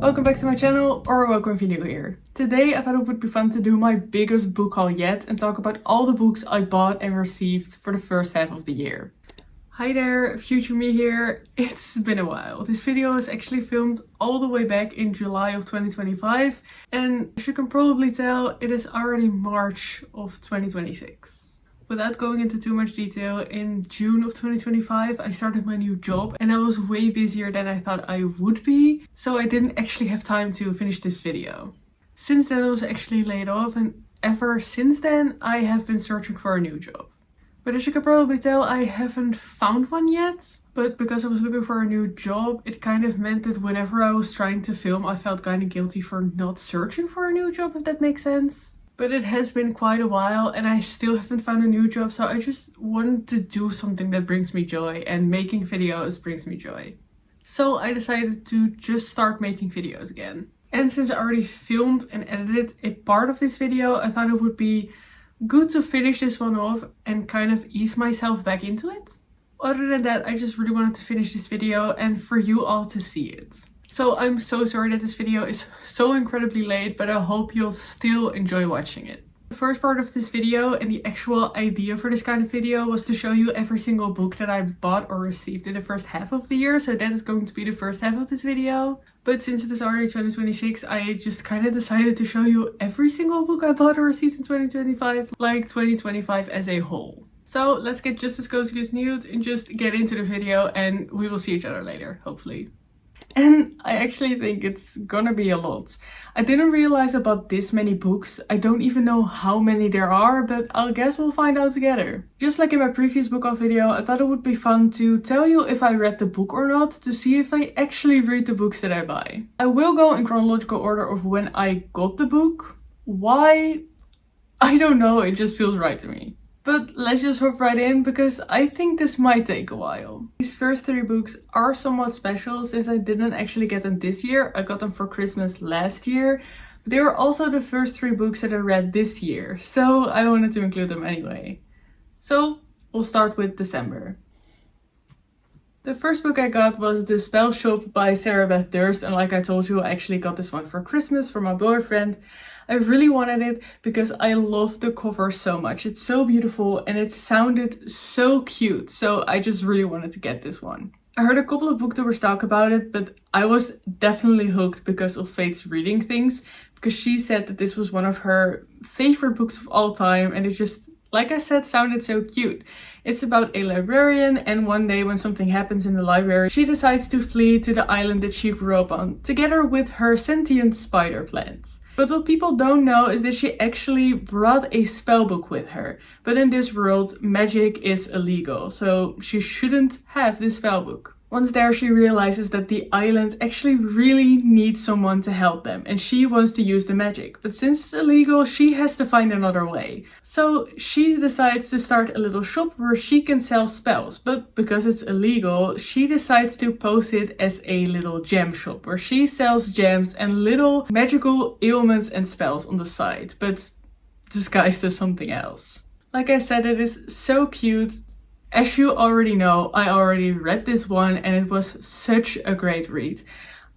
Welcome back to my channel, or welcome if you're new here. Today I thought it would be fun to do my biggest book haul yet and talk about all the books I bought and received for the first half of the year. Hi there, future me here. It's been a while. This video was actually filmed all the way back in July of 2025, and as you can probably tell, it is already March of 2026. Without going into too much detail, in June of 2025 I started my new job and I was way busier than I thought I would be, so I didn't actually have time to finish this video. Since then I was actually laid off, and ever since then I have been searching for a new job. But as you can probably tell, I haven't found one yet. But because I was looking for a new job, it kind of meant that whenever I was trying to film I felt kind of guilty for not searching for a new job, if that makes sense. But it has been quite a while and I still haven't found a new job, so I just wanted to do something that brings me joy, and making videos brings me joy. So I decided to just start making videos again. And since I already filmed and edited a part of this video, I thought it would be good to finish this one off and kind of ease myself back into it. Other than that, I just really wanted to finish this video and for you all to see it. So I'm so sorry that this video is so incredibly late, but I hope you'll still enjoy watching it. The first part of this video, and the actual idea for this kind of video, was to show you every single book that I bought or received in the first half of the year. So that is going to be the first half of this video. But since it is already 2026, I just kind of decided to show you every single book I bought or received in 2025, like 2025 as a whole. So let's get just as cozy as new and just get into the video, and we will see each other later, hopefully. And I actually think it's gonna be a lot. I didn't realize about this many books. I don't even know how many there are, but I guess we'll find out together. Just like in my previous book haul video, I thought it would be fun to tell you if I read the book or not, to see if I actually read the books that I buy. I will go in chronological order of when I got the book. Why? I don't know, it just feels right to me. But let's just hop right in, because I think this might take a while. These first three books are somewhat special since I didn't actually get them this year. I got them for Christmas last year. But they were also the first three books that I read this year, so I wanted to include them anyway. So we'll start with December. The first book I got was The Spell Shop by Sarah Beth Durst, and like I told you, I actually got this one for Christmas for my boyfriend. I really wanted it because I love the cover so much. It's so beautiful and it sounded so cute, so I just really wanted to get this one. I heard a couple of booktubers talk about it, but I was definitely hooked because of Faith's reading things, because she said that this was one of her favorite books of all time, and it just, like I said, sounded so cute. It's about a librarian, and one day when something happens in the library, she decides to flee to the island that she grew up on, together with her sentient spider plant. But what people don't know is that she actually brought a spellbook with her. But in this world, magic is illegal, so she shouldn't have this spellbook. Once there, she realizes that the island actually really needs someone to help them, and she wants to use the magic. But since it's illegal, she has to find another way. So she decides to start a little shop where she can sell spells. But because it's illegal, she decides to post it as a little gem shop where she sells gems and little magical ailments and spells on the side, but disguised as something else. Like I said, it is so cute. As you already know, I already read this one and it was such a great read.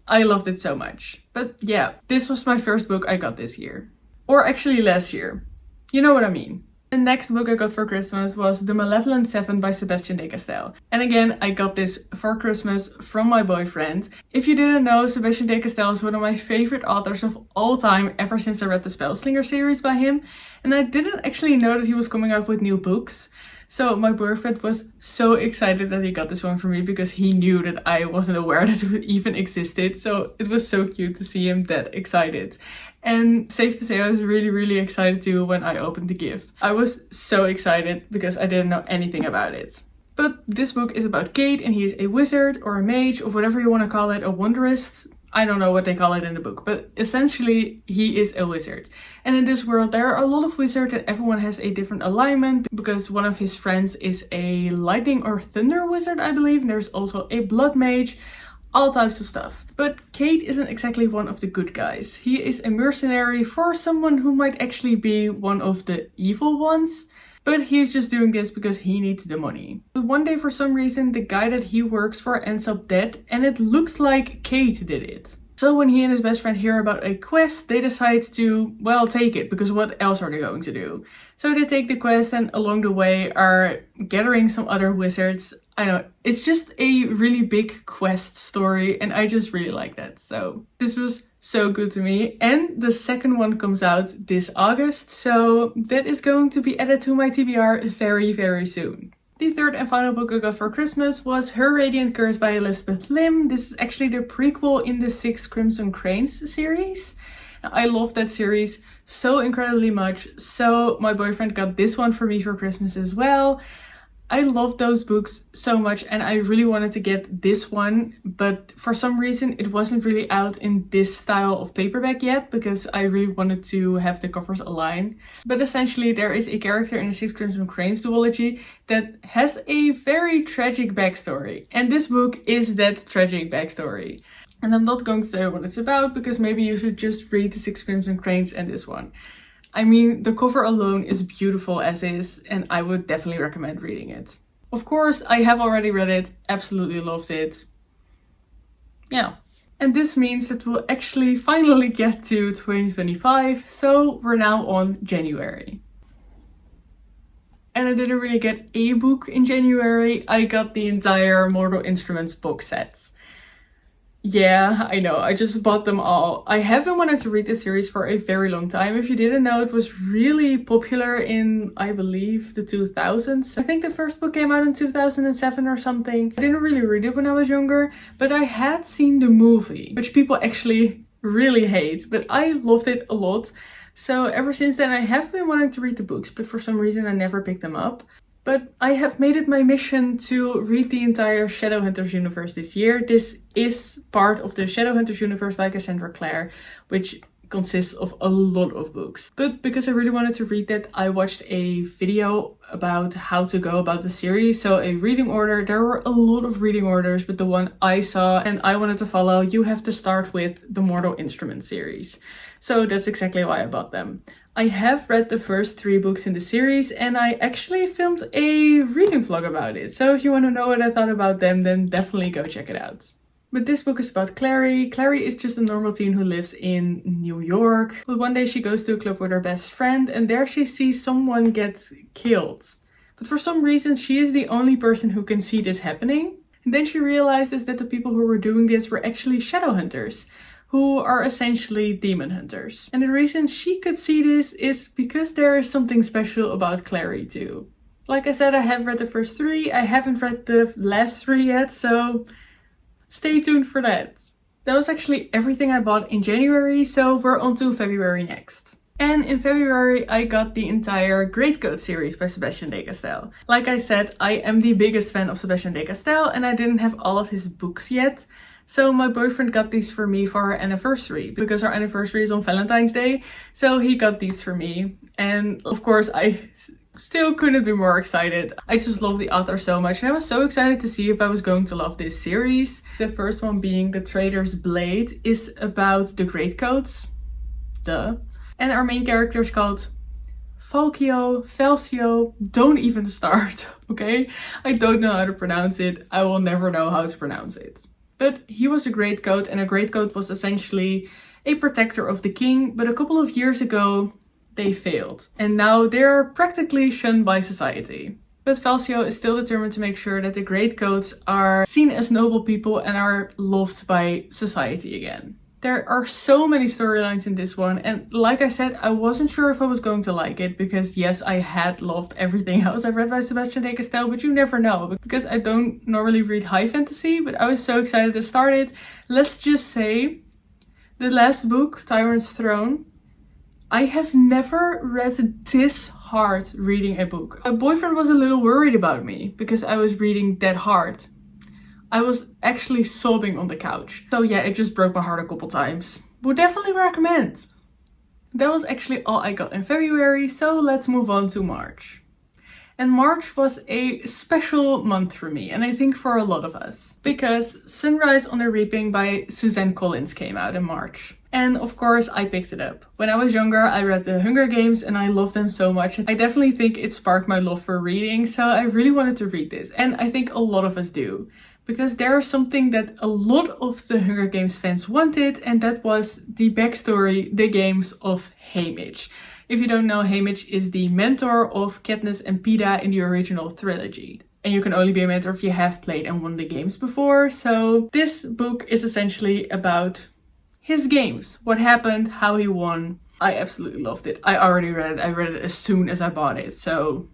I loved it so much. But yeah, this was my first book I got this year. Or actually last year. You know what I mean. The next book I got for Christmas was The Malevolent Seven by Sebastian de Castell. And again, I got this for Christmas from my boyfriend. If you didn't know, Sebastian de Castell is one of my favorite authors of all time, ever since I read the Spellslinger series by him. And I didn't actually know that he was coming out with new books. So my boyfriend was so excited that he got this one for me, because he knew that I wasn't aware that it even existed. So it was so cute to see him that excited. And safe to say, I was really excited too when I opened the gift. I was so excited because I didn't know anything about it. But this book is about Kate, and he is a wizard or a mage or whatever you want to call it, a wanderist. I don't know what they call it in the book, but essentially he is a wizard. And in this world there are a lot of wizards and everyone has a different alignment, because one of his friends is a lightning or thunder wizard, I believe. And there's also a blood mage, all types of stuff. But Kate isn't exactly one of the good guys. He is a mercenary for someone who might actually be one of the evil ones. But he's just doing this because he needs the money. But one day, for some reason, the guy that he works for ends up dead, and it looks like Kate did it. So when he and his best friend hear about a quest, they decide to, well, take it, because what else are they going to do? So they take the quest and along the way are gathering some other wizards. I know, it's just a really big quest story and I just really like that. So this was so good to me. And the second one comes out this August, so that is going to be added to my TBR very, very soon. The third and final book I got for Christmas was Her Radiant Curse by Elizabeth Lim. This is actually the prequel in the 6 Crimson Cranes series. I love that series so incredibly much, so my boyfriend got this one for me for Christmas as well. I love those books so much and I really wanted to get this one, but for some reason it wasn't really out in this style of paperback yet because I really wanted to have the covers align. But essentially there is a character in the 6 Crimson Cranes duology that has a very tragic backstory, and this book is that tragic backstory. And I'm not going to tell you what it's about because maybe you should just read the 6 Crimson Cranes and this one. I mean, the cover alone is beautiful as is, and I would definitely recommend reading it. Of course, I have already read it, absolutely loved it. Yeah. And this means that we'll actually finally get to 2025, so we're now on January. And I didn't really get a book in January, I got the entire Mortal Instruments box set. Yeah, I know, I just bought them all. I have been wanting to read this series for a very long time. If you didn't know, it was really popular in, I believe, the 2000s. I think the first book came out in 2007 or something. I didn't really read it when I was younger, but I had seen the movie, which people actually really hate, but I loved it a lot. So ever since then, I have been wanting to read the books, but for some reason I never picked them up. But I have made it my mission to read the entire Shadowhunters universe this year. This is part of the Shadowhunters universe by Cassandra Clare, which consists of a lot of books. But because I really wanted to read that, I watched a video about how to go about the series. So a reading order, there were a lot of reading orders, but the one I saw and I wanted to follow, you have to start with the Mortal Instruments series. So that's exactly why I bought them. I have read the first 3 books in the series and I actually filmed a reading vlog about it. So if you want to know what I thought about them, then definitely go check it out. But this book is about Clary. Clary is just a normal teen who lives in New York. But one day she goes to a club with her best friend and there she sees someone get killed. But for some reason she is the only person who can see this happening. And then she realizes that the people who were doing this were actually Shadowhunters, who are essentially demon hunters. And the reason she could see this is because there is something special about Clary too. Like I said, I have read the first 3. I haven't read the last 3 yet, so stay tuned for that. That was actually everything I bought in January, so we're on to February next. And in February I got the entire Greatcoat series by Sebastian de Castell. Like I said, I am the biggest fan of Sebastian de Castell and I didn't have all of his books yet. So my boyfriend got these for me for our anniversary, because our anniversary is on Valentine's Day. So he got these for me. And of course I still couldn't be more excited. I just love the author so much and I was so excited to see if I was going to love this series. The first one being The Trader's Blade is about the Greatcoats. Duh. And our main character is called Falcio, don't even start, okay? I don't know how to pronounce it. I will never know how to pronounce it. But he was a greatcoat, and a greatcoat was essentially a protector of the king, but a couple of years ago they failed. And now they're practically shunned by society. But Falcio is still determined to make sure that the greatcoats are seen as noble people and are loved by society again. There are so many storylines in this one, and like I said, I wasn't sure if I was going to like it because yes, I had loved everything else I've read by Sebastian de Castell, but you never know because I don't normally read high fantasy, but I was so excited to start it. Let's just say the last book, Tyrant's Throne, I have never read this hard reading a book. My boyfriend was a little worried about me because I was reading that hard. I was actually sobbing on the couch. So yeah, it just broke my heart a couple times. Would definitely recommend. That was actually all I got in February, so let's move on to March. And March was a special month for me, and I think for a lot of us. Because Sunrise on the Reaping by Suzanne Collins came out in March. And of course I picked it up. When I was younger I read The Hunger Games and I loved them so much. I definitely think it sparked my love for reading, so I really wanted to read this. And I think a lot of us do. because there is something that a lot of the Hunger Games fans wanted, and that was the backstory, the games of Haymitch. If you don't know, Haymitch is the mentor of Katniss and Peeta in the original trilogy. And you can only be a mentor if you have played and won the games before. So this book is essentially about his games. What happened, how he won. I absolutely loved it. I already read it. I read it as soon as I bought it. So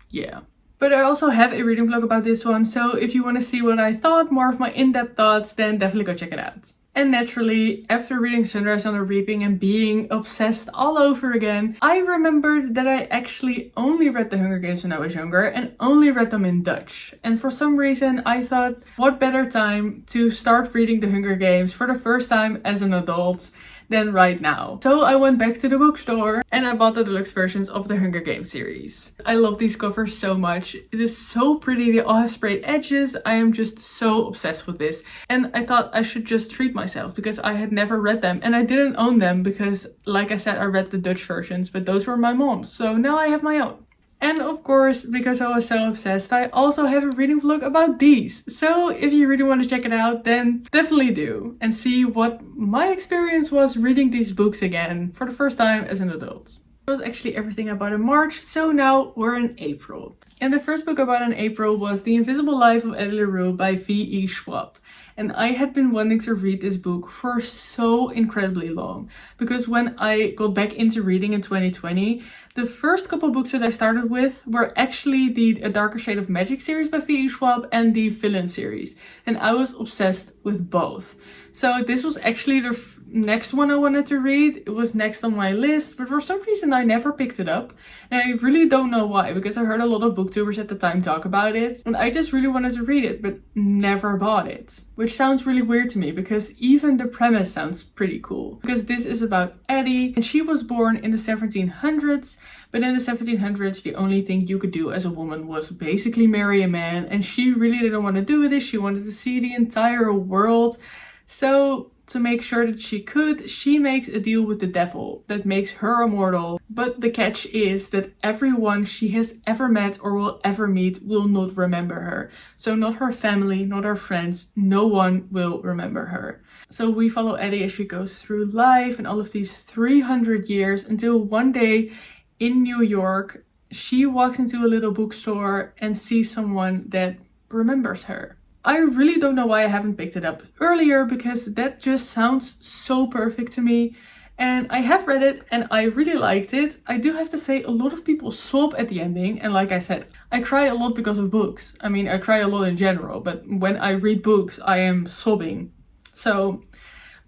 yeah. But I also have a reading vlog about this one. So if you want to see what I thought, more of my in-depth thoughts, then definitely go check it out. And naturally, after reading Sunrise on the Reaping and being obsessed all over again, I remembered that I actually only read the Hunger Games when I was younger and only read them in Dutch. And for some reason, I thought, what better time to start reading the Hunger Games for the first time as an adult than right now. So I went back to the bookstore and I bought the deluxe versions of the Hunger Games series. I love these covers so much. It is so pretty. They all have sprayed edges. I am just so obsessed with this. And I thought I should just treat myself because I had never read them and I didn't own them because, like I said, I read the Dutch versions, but those were my mom's. So now I have my own. And of course, because I was so obsessed, I also have a reading vlog about these. So if you really want to check it out, then definitely do. And see what my experience was reading these books again for the first time as an adult. That was actually everything I bought in March, so now we're in April. And the first book I bought in April was The Invisible Life of Eddie LaRue by V.E. Schwab. And I had been wanting to read this book for so incredibly long. Because when I got back into reading in 2020, the first couple books that I started with were actually the A Darker Shade of Magic series by V.E. Schwab and the Villain series. And I was obsessed with both. So this was actually the next one I wanted to read. It was next on my list, but for some reason I never picked it up. And I really don't know why, because I heard a lot of booktubers at the time talk about it. And I just really wanted to read it, but never bought it. Which sounds really weird to me, because even the premise sounds pretty cool. Because this is about Addie, and she was born in the 1700s. But in the 1700s, the only thing you could do as a woman was basically marry a man. And she really didn't want to do this. She wanted to see the entire world. So to make sure that she could, she makes a deal with the devil that makes her immortal. But the catch is that everyone she has ever met or will ever meet will not remember her. So not her family, not her friends, no one will remember her. So we follow Addie as she goes through life and all of these 300 years until one day in New York, she walks into a little bookstore and sees someone that remembers her. I really don't know why I haven't picked it up earlier, because that just sounds so perfect to me. And I have read it and I really liked it. I do have to say, a lot of people sob at the ending. And like I said, I cry a lot because of books. I mean, I cry a lot in general, but when I read books, I am sobbing. So,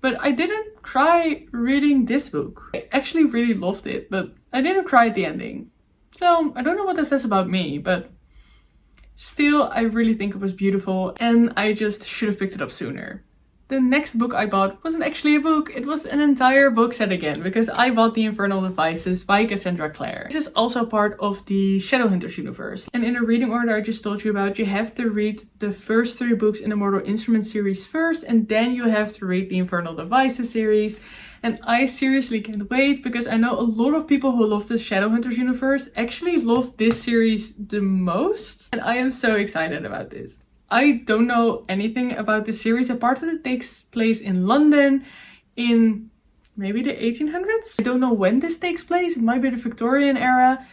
but I didn't cry reading this book. I actually really loved it, but I didn't cry at the ending. So I don't know what that says about me, but still, I really think it was beautiful and I just should have picked it up sooner. The next book I bought wasn't actually a book, it was an entire book set again, because I bought The Infernal Devices by Cassandra Clare. This is also part of the Shadowhunters universe. And in the reading order I just told you about, you have to read the first 3 books in the Mortal Instruments series first, and then you have to read the Infernal Devices series. And I seriously can't wait, because I know a lot of people who love the Shadowhunters universe actually love this series the most. And I am so excited about this. I don't know anything about this series apart that it takes place in London in maybe the 1800s. I don't know when this takes place. It might be the Victorian era.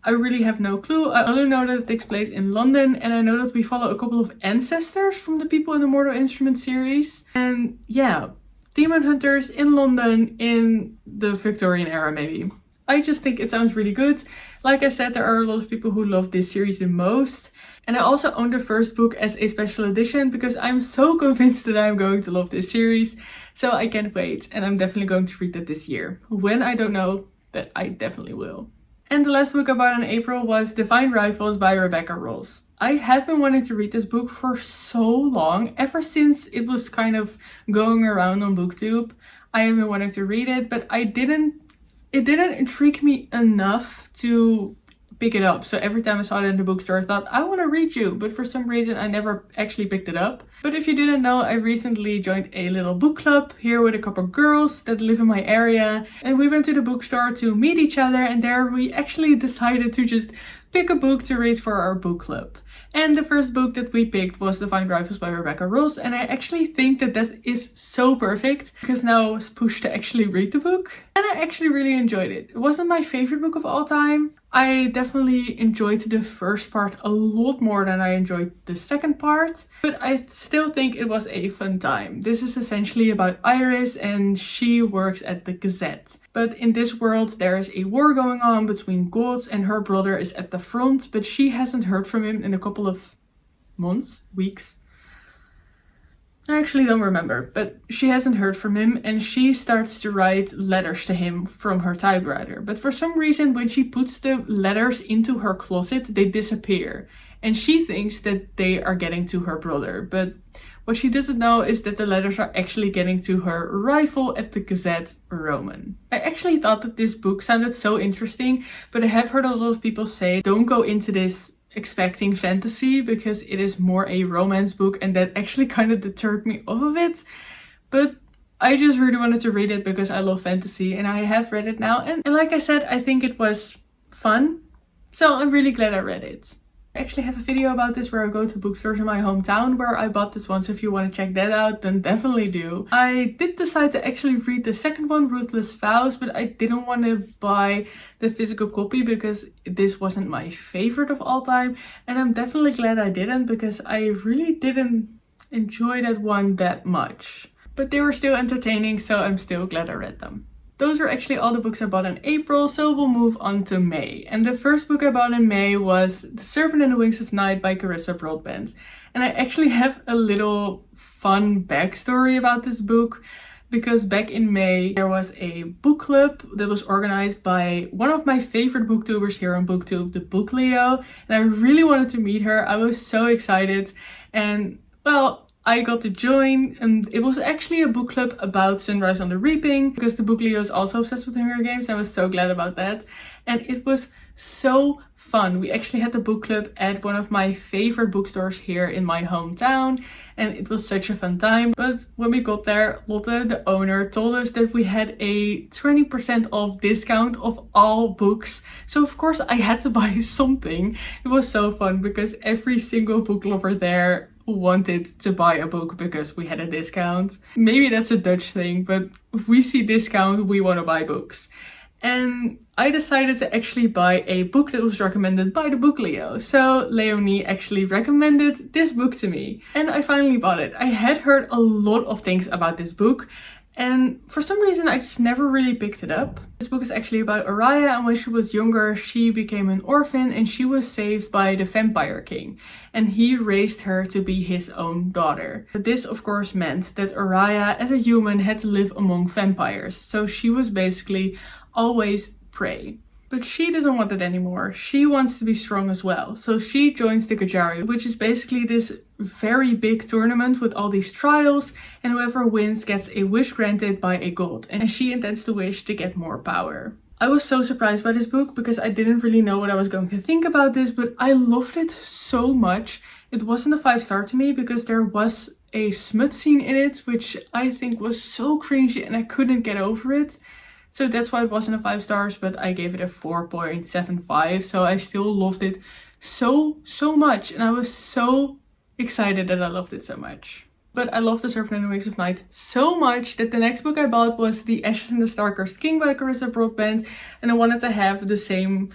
I really have no clue. I only know that it takes place in London, and I know that we follow a couple of ancestors from the people in the Mortal Instruments series. And yeah, demon hunters in London in the Victorian era maybe. I just think it sounds really good. Like I said, there are a lot of people who love this series the most. And I also own the first book as a special edition because I'm so convinced that I'm going to love this series. So I can't wait, and I'm definitely going to read that this year. When, I don't know, but I definitely will. And the last book I bought in April was Divine Rivals by Rebecca Ross. I have been wanting to read this book for so long, ever since it was kind of going around on BookTube. I have been wanting to read it, but it didn't intrigue me enough to pick it up. So every time I saw it in the bookstore, I thought, I want to read you, but for some reason I never actually picked it up. But if you didn't know, I recently joined a little book club here with a couple of girls that live in my area, and we went to the bookstore to meet each other, and there we actually decided to just pick a book to read for our book club. And the first book that we picked was Divine Rivals by Rebecca Ross, and I actually think that this is so perfect because now I was pushed to actually read the book, and I actually really enjoyed it. It wasn't my favorite book of all time. I definitely enjoyed the first part a lot more than I enjoyed the second part, but I still think it was a fun time. This is essentially about Iris, and she works at the Gazette. But in this world there is a war going on between gods, and her brother is at the front, but she hasn't heard from him in a couple of months, weeks. I actually don't remember, but she hasn't heard from him, and she starts to write letters to him from her typewriter. But for some reason, when she puts the letters into her closet, they disappear. And she thinks that they are getting to her brother. But what she doesn't know is that the letters are actually getting to her rival at the Gazette, Roman. I actually thought that this book sounded so interesting, but I have heard a lot of people say, don't go into this expecting fantasy because it is more a romance book, and that actually kind of deterred me off of it. But I just really wanted to read it because I love fantasy, and I have read it now, and like I said, I think it was fun, so I'm really glad I read it. I actually have a video about this where I go to bookstores in my hometown where I bought this one, so if you want to check that out, then definitely do. I did decide to actually read the second one, Ruthless Vows, but I didn't want to buy the physical copy because this wasn't my favorite of all time, and I'm definitely glad I didn't because I really didn't enjoy that one that much. But they were still entertaining, so I'm still glad I read them. Those were actually all the books I bought in April, so we'll move on to May. And the first book I bought in May was The Serpent and the Wings of Night by Carissa Broadbent. And I actually have a little fun backstory about this book, because back in May there was a book club that was organized by one of my favorite booktubers here on BookTube, the Book Leo. And I really wanted to meet her. I was so excited, and well, I got to join, and it was actually a book club about Sunrise on the Reaping, because the Book Leo is also obsessed with Hunger Games, and I was so glad about that. And it was so fun. We actually had the book club at one of my favorite bookstores here in my hometown, and it was such a fun time. But when we got there, Lotte, the owner, told us that we had a 20% off discount of all books. So of course I had to buy something. It was so fun because every single book lover there wanted to buy a book because we had a discount. Maybe that's a Dutch thing, but if we see discount, we want to buy books. And I decided to actually buy a book that was recommended by the Book Leo. So Leonie actually recommended this book to me, and I finally bought it. I had heard a lot of things about this book, and for some reason I just never really picked it up. This book is actually about Araya, and when she was younger she became an orphan, and she was saved by the Vampire King, and he raised her to be his own daughter. But this of course meant that Araya as a human had to live among vampires, so she was basically always prey. But she doesn't want that anymore. She wants to be strong as well. So she joins the Gajari, which is basically this very big tournament with all these trials, and whoever wins gets a wish granted by a god, and she intends to wish to get more power. I was so surprised by this book because I didn't really know what I was going to think about this, but I loved it so much. It wasn't a 5-star to me because there was a smut scene in it, which I think was so cringy and I couldn't get over it. So that's why it wasn't a 5 stars, but I gave it a 4.75. So I still loved it so much. And I was so excited that I loved it so much. But I loved The Serpent and the Wings of Night so much that the next book I bought was The Ashes and the Star-Cursed King by Carissa Broadbent. And I wanted to have the same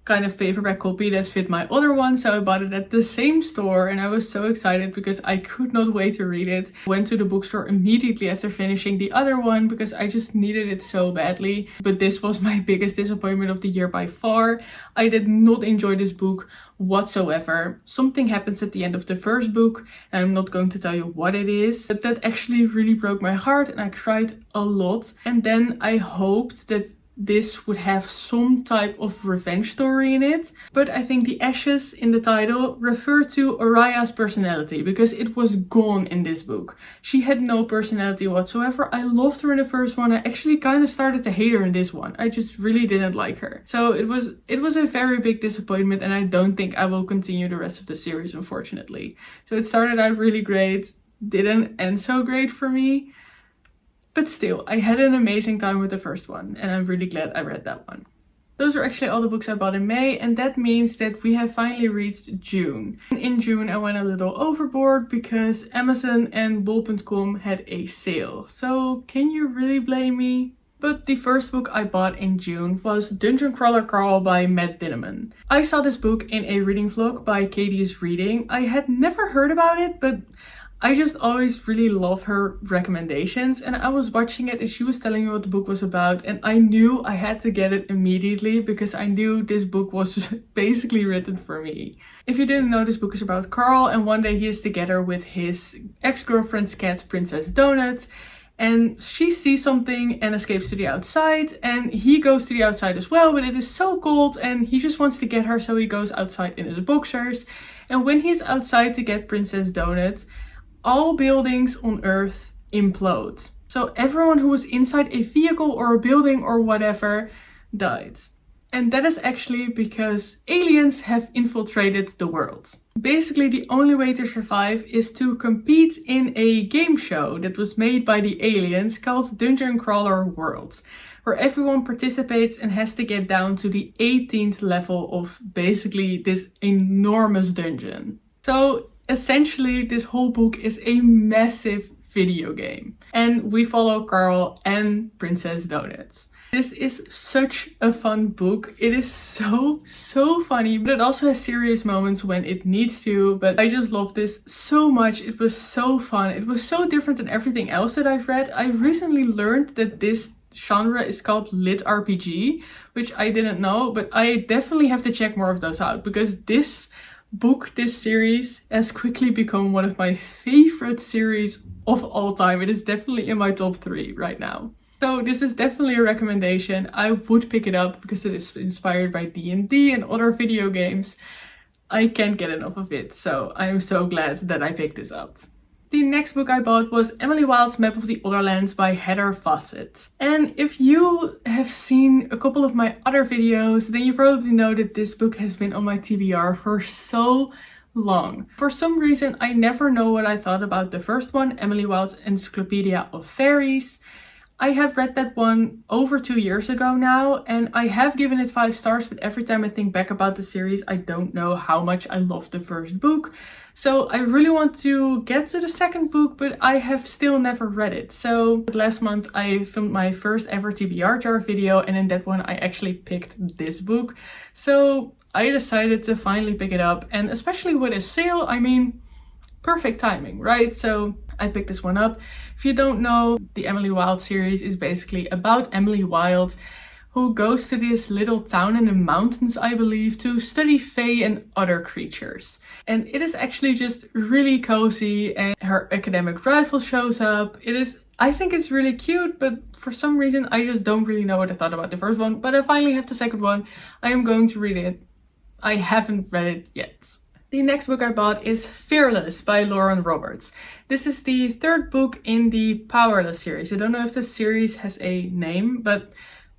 kind of paperback copy that fit my other one, so I bought it at the same store, and I was so excited because I could not wait to read it. Went to the bookstore immediately after finishing the other one because I just needed it so badly. But this was my biggest disappointment of the year by far. I did not enjoy this book whatsoever. Something happens at the end of the first book, and I'm not going to tell you what it is, but that actually really broke my heart and I cried a lot. And then I hoped that this would have some type of revenge story in it, but I think the ashes in the title refer to Araya's personality because it was gone in this book. She had no personality whatsoever. I loved her in the first one. I actually kind of started to hate her in this one. I just really didn't like her. So it was a very big disappointment, and I don't think I will continue the rest of the series, unfortunately. So it started out really great, didn't end so great for me. But still, I had an amazing time with the first one, and I'm really glad I read that one. Those are actually all the books I bought in May, and that means that we have finally reached June. In June I went a little overboard because Amazon and bol.com had a sale. So can you really blame me? But the first book I bought in June was Dungeon Crawler Carl by Matt Dinneman. I saw this book in a reading vlog by Katie's Reading. I had never heard about it, but I just always really love her recommendations, and I was watching it and she was telling me what the book was about, and I knew I had to get it immediately because I knew this book was basically written for me. If you didn't know, this book is about Carl, and one day he is together with his ex-girlfriend's cat, Princess Donut, and she sees something and escapes to the outside, and he goes to the outside as well, but it is so cold and he just wants to get her, so he goes outside in his boxers. And when he's outside to get Princess Donut, all buildings on Earth implode. So everyone who was inside a vehicle or a building or whatever died. And that is actually because aliens have infiltrated the world. Basically, the only way to survive is to compete in a game show that was made by the aliens called Dungeon Crawler World, where everyone participates and has to get down to the 18th level of basically this enormous dungeon. So essentially, this whole book is a massive video game. And we follow Carl and Princess Donut. This is such a fun book. It is so funny, but it also has serious moments when it needs to. But I just love this so much. It was so fun. It was so different than everything else that I've read. I recently learned that this genre is called lit RPG, which I didn't know, but I definitely have to check more of those out because this series has quickly become one of my favorite series of all time. It is definitely in my top 3 right now. So this is definitely a recommendation. I would pick it up because it is inspired by D&D and other video games. I can't get enough of it, so I am so glad that I picked this up. The next book I bought was Emily Wilde's Map of the Otherlands by Heather Fawcett. And if you have seen a couple of my other videos, then you probably know that this book has been on my TBR for so long. For some reason, I never know what I thought about the first one, Emily Wilde's Encyclopedia of Fairies. I have read that one over 2 years ago now, and I have given it 5 stars, but every time I think back about the series, I don't know how much I loved the first book. So I really want to get to the second book, but I have still never read it. So last month I filmed my first ever TBR jar video, and in that one I actually picked this book. So I decided to finally pick it up, and especially with a sale, I mean, perfect timing, right? So I picked this one up. If you don't know, the Emily Wilde series is basically about Emily Wilde, who goes to this little town in the mountains, I believe, to study fae and other creatures. And it is actually just really cozy, and her academic rival shows up. I think it's really cute, but for some reason I just don't really know what I thought about the first one. But I finally have the second one. I am going to read it. I haven't read it yet. The next book I bought is Fearless by Lauren Roberts. This is the 3rd book in the Powerless series. I don't know if this series has a name, but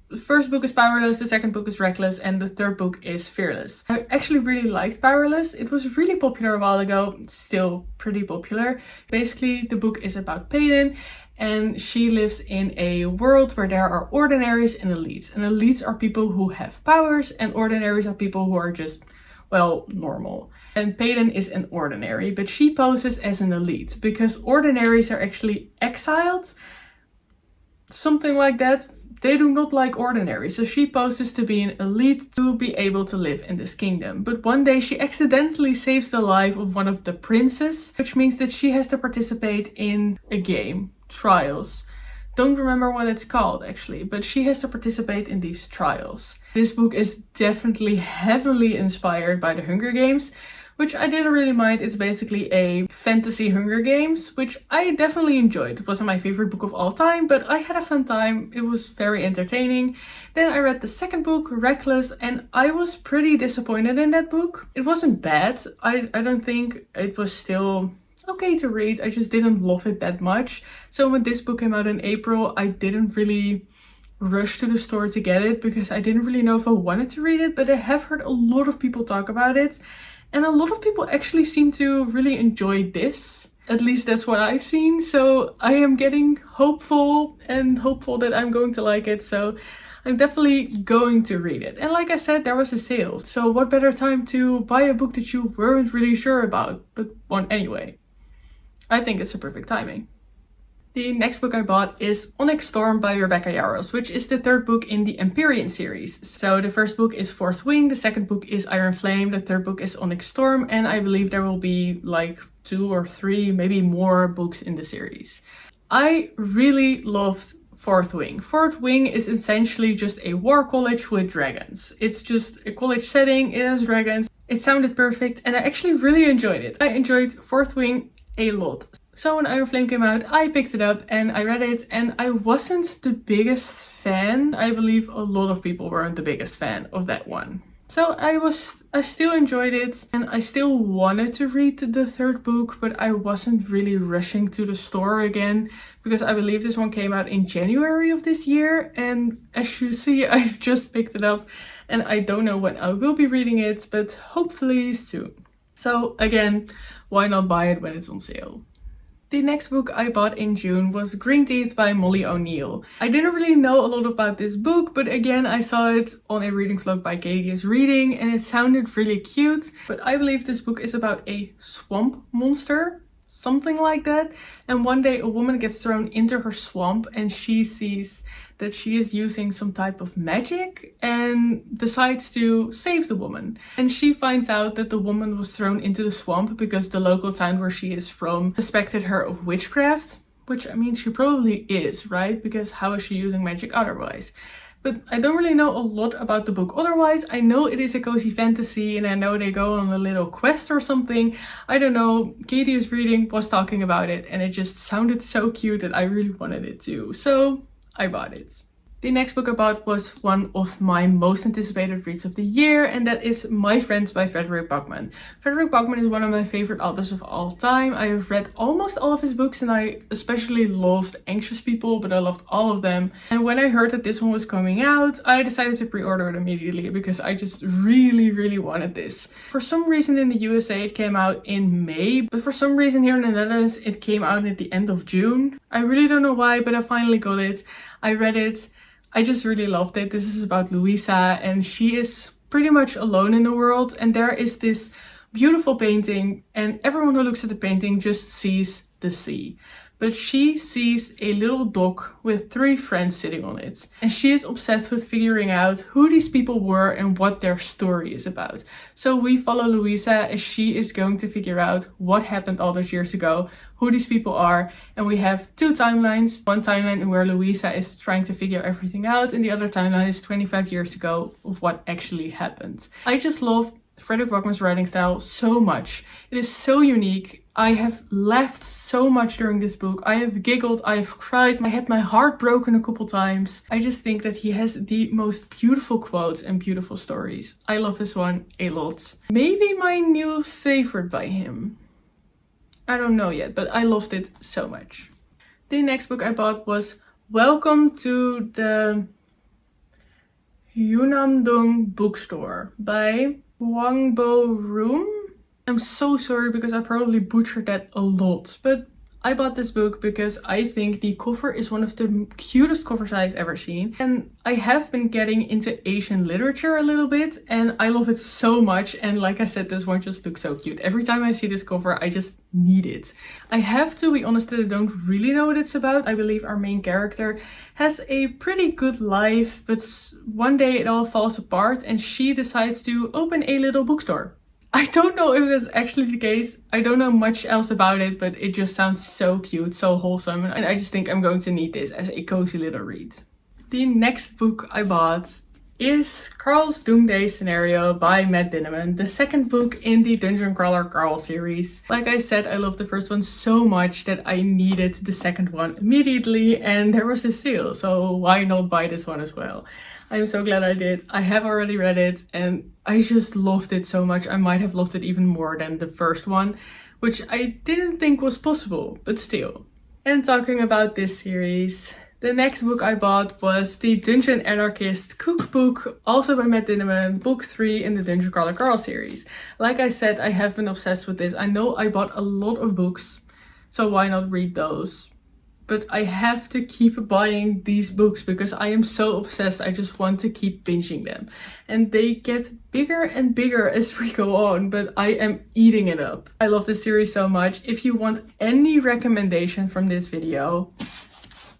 the first book is Powerless, the second book is Reckless, and the 3rd book is Fearless. I actually really liked Powerless. It was really popular a while ago, it's still pretty popular. Basically, the book is about Peyton, and she lives in a world where there are ordinaries and elites. And elites are people who have powers, and ordinaries are people who are just, well, normal. And Peyton is an ordinary, but she poses as an elite because ordinaries are actually exiled. Something like that. They do not like ordinaries, so she poses to be an elite to be able to live in this kingdom. But one day she accidentally saves the life of one of the princes, which means that she has to participate in a game, trials. Don't remember what it's called actually, but she has to participate in these trials. This book is definitely heavily inspired by the Hunger Games, which I didn't really mind. It's basically a fantasy Hunger Games, which I definitely enjoyed. It wasn't my favorite book of all time, but I had a fun time. It was very entertaining. Then I read the second book, Reckless, and I was pretty disappointed in that book. It wasn't bad. I don't think it was still okay to read. I just didn't love it that much. So when this book came out in April, I didn't really rush to the store to get it because I didn't really know if I wanted to read it, but I have heard a lot of people talk about it. And a lot of people actually seem to really enjoy this. At least that's what I've seen. So I am getting hopeful that I'm going to like it. So I'm definitely going to read it. And like I said, there was a sale. So what better time to buy a book that you weren't really sure about, but want anyway. I think it's a perfect timing. The next book I bought is Onyx Storm by Rebecca Yarros, which is the third book in the Empyrean series. So the first book is Fourth Wing, the second book is Iron Flame, the third book is Onyx Storm, and I believe there will be like 2 or 3, maybe more books in the series. I really loved Fourth Wing. Fourth Wing is essentially just a war college with dragons. It's just a college setting, it has dragons. It sounded perfect and I actually really enjoyed it. I enjoyed Fourth Wing a lot. So when Iron Flame came out, I picked it up and I read it, and I wasn't the biggest fan. I believe a lot of people weren't the biggest fan of that one. So I still enjoyed it, and I still wanted to read the third book, but I wasn't really rushing to the store again because I believe this one came out in January of this year, and as you see, I've just picked it up and I don't know when I will be reading it, but hopefully soon. So again, why not buy it when it's on sale? The next book I bought in June was Green Teeth by Molly O'Neill. I didn't really know a lot about this book, but again I saw it on a reading vlog by Katie is Reading and it sounded really cute. But I believe this book is about a swamp monster, something like that. And one day a woman gets thrown into her swamp and she sees that she is using some type of magic and decides to save the woman. And she finds out that the woman was thrown into the swamp because the local town where she is from suspected her of witchcraft. Which, I mean, she probably is, right? Because how is she using magic otherwise? But I don't really know a lot about the book otherwise. I know it is a cozy fantasy and I know they go on a little quest or something. I don't know. Katie is Reading was talking about it and it just sounded so cute that I really wanted it too. So I bought it. The next book I bought was one of my most anticipated reads of the year, and that is My Friends by Frederick Bachman. Frederick Bachman is one of my favorite authors of all time. I have read almost all of his books and I especially loved Anxious People, but I loved all of them. And when I heard that this one was coming out, I decided to pre-order it immediately because I just really wanted this. For some reason in the USA it came out in May, but for some reason here in the Netherlands it came out at the end of June. I really don't know why, but I finally got it. I read it. I just really loved it. This is about Louisa and she is pretty much alone in the world, and there is this beautiful painting and everyone who looks at the painting just sees the sea. But she sees a little dock with 3 friends sitting on it. And she is obsessed with figuring out who these people were and what their story is about. So we follow Louisa as she is going to figure out what happened all those years ago, who these people are. And we have 2 timelines. One timeline where Louisa is trying to figure everything out, and the other timeline is 25 years ago of what actually happened. I just love Frederick Bachman's writing style so much. It is so unique. I have laughed so much during this book. I have giggled, I have cried, I had my heart broken a couple times. I just think that he has the most beautiful quotes and beautiful stories. I love this one a lot. Maybe my new favorite by him. I don't know yet, but I loved it so much. The next book I bought was Welcome to the Yunamdong Bookstore by Wangbo Room. I'm so sorry because I probably butchered that a lot, but I bought this book because I think the cover is one of the cutest covers I've ever seen. And I have been getting into Asian literature a little bit and I love it so much. And like I said, this one just looks so cute. Every time I see this cover, I just need it. I have to be honest that I don't really know what it's about. I believe our main character has a pretty good life, but one day it all falls apart and she decides to open a little bookstore. I don't know if that's actually the case. I don't know much else about it, but it just sounds so cute, so wholesome. And I just think I'm going to need this as a cozy little read. The next book I bought is Carl's Doomsday Scenario by Matt Dinniman, the second book in the Dungeon Crawler Carl series. Like I said, I love the first one so much that I needed the second one immediately, and there was a sale, so why not buy this one as well? I'm so glad I did. I have already read it and I just loved it so much. I might have loved it even more than the first one, which I didn't think was possible, but still. And talking about this series, the next book I bought was the Dungeon Anarchist Cookbook, also by Matt Dinniman, book 3 in the Dungeon Crawler Carl series. Like I said, I have been obsessed with this. I know I bought a lot of books, so why not read those? but I have to keep buying these books because I am so obsessed. I just want to keep binging them. And they get bigger and bigger as we go on, but I am eating it up. I love this series so much. If you want any recommendation from this video,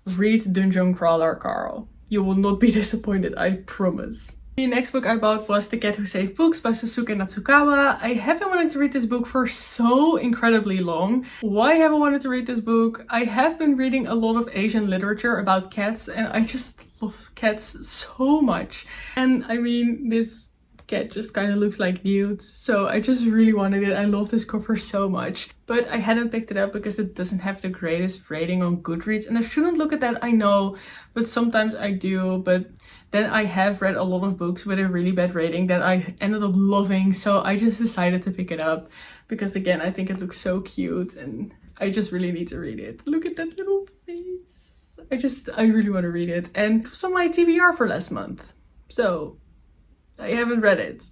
read Dungeon Crawler Carl. You will not be disappointed, I promise. The next book I bought was The Cat Who Saved Books by Susuke Natsukawa. I have been wanting to read this book for so incredibly long. Why have I wanted to read this book? I have been reading a lot of Asian literature about cats and I just love cats so much. And I mean, this cat just kind of looks like Newt, so I just really wanted it. I love this cover so much, but I hadn't picked it up because it doesn't have the greatest rating on Goodreads, and I shouldn't look at that, I know, but sometimes I do. But then I have read a lot of books with a really bad rating that I ended up loving, so I just decided to pick it up because, again, I think it looks so cute and I just really need to read it. Look at that little face. I really want to read it, and it was on my TBR for last month, so I haven't read it,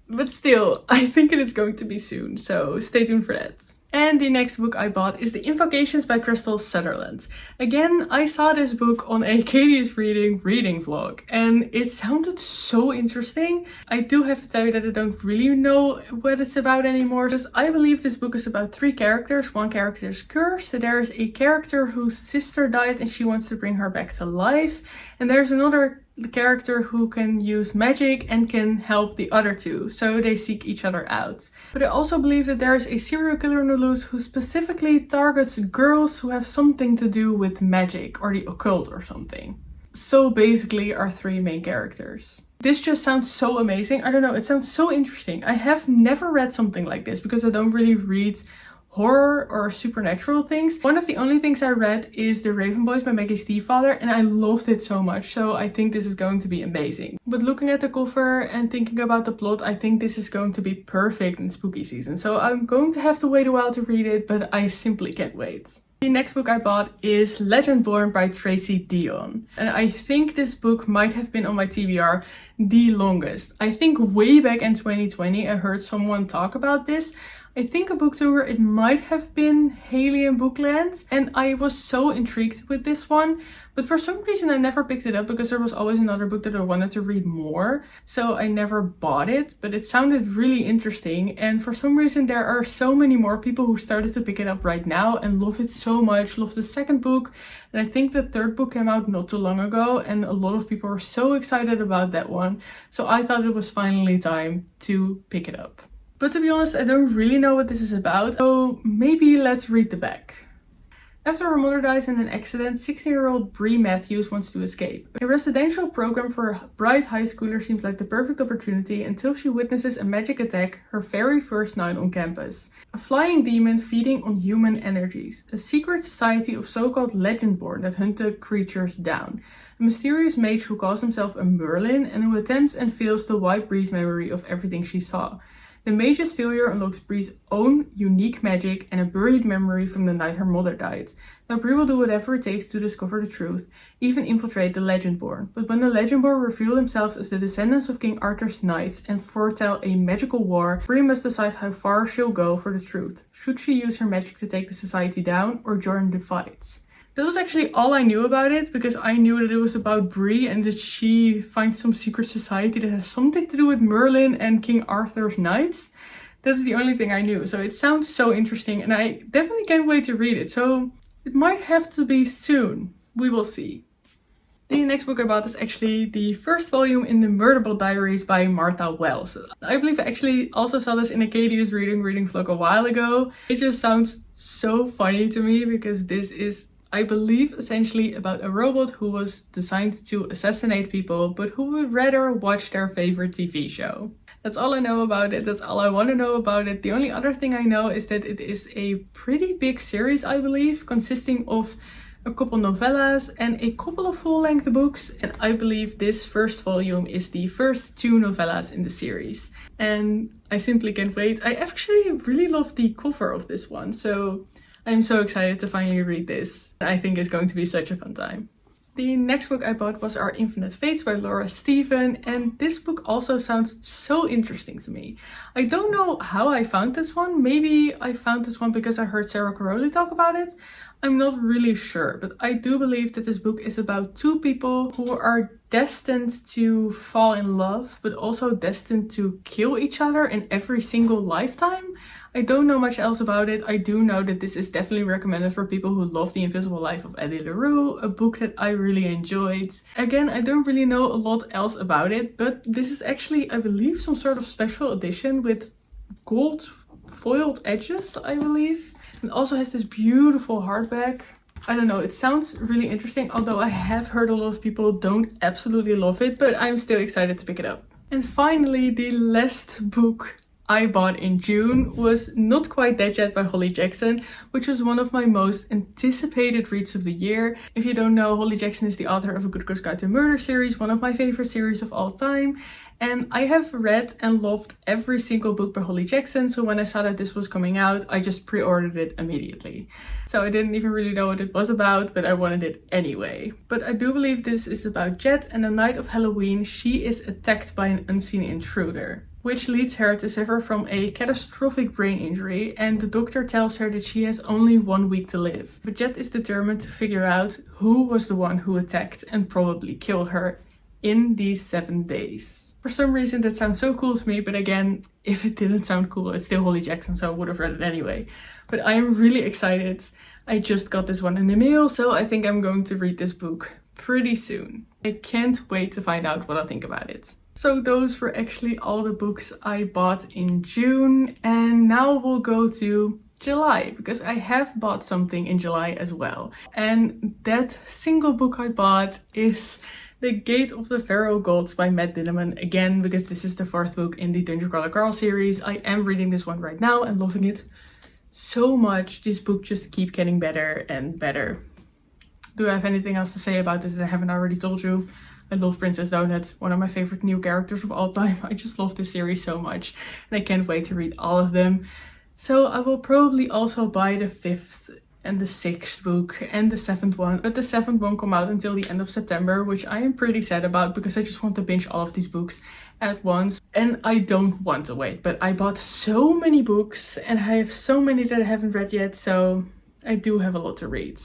but still, I think it is going to be soon, so stay tuned for that. And the next book I bought is The Invocations by Crystal Sutherland. Again, I saw this book on a Katie's reading vlog and it sounded so interesting. I do have to tell you that I don't really know what it's about anymore, because I believe this book is about 3 characters. One character is cursed, so there is a character whose sister died and she wants to bring her back to life. And there's another character who can use magic and can help the other 2, so they seek each other out. But I also believe that there is a serial killer on the loose who specifically targets girls who have something to do with magic or the occult or something. So basically our 3 main characters. This just sounds so amazing. I don't know, it sounds so interesting. I have never read something like this because I don't really read horror or supernatural things. One of the only things I read is The Raven Boys by Maggie Stiefvater, and I loved it so much, so I think this is going to be amazing. But looking at the cover and thinking about the plot, I think this is going to be perfect in spooky season, so I'm going to have to wait a while to read it, but I simply can't wait. The next book I bought is Legendborn by Tracy Deonn, and I think this book might have been on my TBR the longest. I think way back in 2020 I heard someone talk about this. I think a booktuber, it might have been Haley in Bookland, and I was so intrigued with this one, but for some reason I never picked it up because there was always another book that I wanted to read more, so I never bought it, but it sounded really interesting, and for some reason there are so many more people who started to pick it up right now and love it so much, love the second book, and I think the third book came out not too long ago, and a lot of people were so excited about that one, so I thought it was finally time to pick it up. But to be honest, I don't really know what this is about, so maybe let's read the back. After her mother dies in an accident, 16-year-old Bree Matthews wants to escape. A residential program for a bright high schooler seems like the perfect opportunity until she witnesses a magic attack her very first night on campus. A flying demon feeding on human energies. A secret society of so-called Legendborn that hunt the creatures down. A mysterious mage who calls himself a Merlin and who attempts and fails to wipe Bree's memory of everything she saw. The mage's failure unlocks Bree's own unique magic and a buried memory from the night her mother died. Now Bree will do whatever it takes to discover the truth, even infiltrate the Legendborn. But when the Legendborn reveal themselves as the descendants of King Arthur's knights and foretell a magical war, Bree must decide how far she'll go for the truth. Should she use her magic to take the society down or join the fight? That was actually all I knew about it, because I knew that it was about Bree and that she finds some secret society that has something to do with Merlin and King Arthur's knights. That's the only thing I knew. So it sounds so interesting and I definitely can't wait to read it. So it might have to be soon. We will see. The next book I bought is actually the first volume in the Murderball Diaries by Martha Wells. I believe I actually also saw this in a Katie's reading vlog a while ago. It just sounds so funny to me because this is, I believe, essentially about a robot who was designed to assassinate people, but who would rather watch their favorite TV show. That's all I know about it. That's all I want to know about it. The only other thing I know is that it is a pretty big series, I believe, consisting of a couple novellas and a couple of full-length books. And I believe this first volume is the first 2 novellas in the series. And I simply can't wait. I actually really love the cover of this one, so I'm so excited to finally read this. I think it's going to be such a fun time. The next book I bought was Our Infinite Fates by Laura Stephen, and this book also sounds so interesting to me. I don't know how I found this one. Maybe I found this one because I heard Sarah Caroli talk about it. I'm not really sure, but I do believe that this book is about two people who are destined to fall in love, but also destined to kill each other in every single lifetime. I don't know much else about it. I do know that this is definitely recommended for people who love The Invisible Life of Eddie LaRue, a book that I really enjoyed. Again, I don't really know a lot else about it, but this is actually, I believe, some sort of special edition with gold foiled edges, I believe. It also has this beautiful hardback. I don't know, it sounds really interesting, although I have heard a lot of people don't absolutely love it, but I'm still excited to pick it up. And finally, the last book I bought in June was Not Quite Dead Yet by Holly Jackson, which was one of my most anticipated reads of the year. If you don't know, Holly Jackson is the author of A Good Girl's Guide to Murder series, one of my favorite series of all time. And I have read and loved every single book by Holly Jackson, so when I saw that this was coming out, I just pre-ordered it immediately. So I didn't even really know what it was about, but I wanted it anyway. But I do believe this is about Jet, and the night of Halloween, she is attacked by an unseen intruder, which leads her to suffer from a catastrophic brain injury, and the doctor tells her that she has only 1 week to live. But Jet is determined to figure out who was the one who attacked and probably killed her in these 7 days. For some reason that sounds so cool to me, but again, if it didn't sound cool, it's still Holly Jackson, so I would have read it anyway. But I am really excited. I just got this one in the mail, so I think I'm going to read this book pretty soon. I can't wait to find out what I think about it. So those were actually all the books I bought in June, and now we'll go to July, because I have bought something in July as well. And that single book I bought is The Gate of the Pharaoh Gods by Matt Dinniman, again because this is the 4th book in the Dungeon Crawler Girl series. I am reading this one right now and loving it so much. This book just keeps getting better and better. Do I have anything else to say about this that I haven't already told you? I love Princess Donut, one of my favorite new characters of all time. I just love this series so much and I can't wait to read all of them. So I will probably also buy the 5th and the 6th book and the 7th one, but the 7th won't come out until the end of September, which I am pretty sad about because I just want to binge all of these books at once and I don't want to wait. But I bought so many books and I have so many that I haven't read yet, so I do have a lot to read.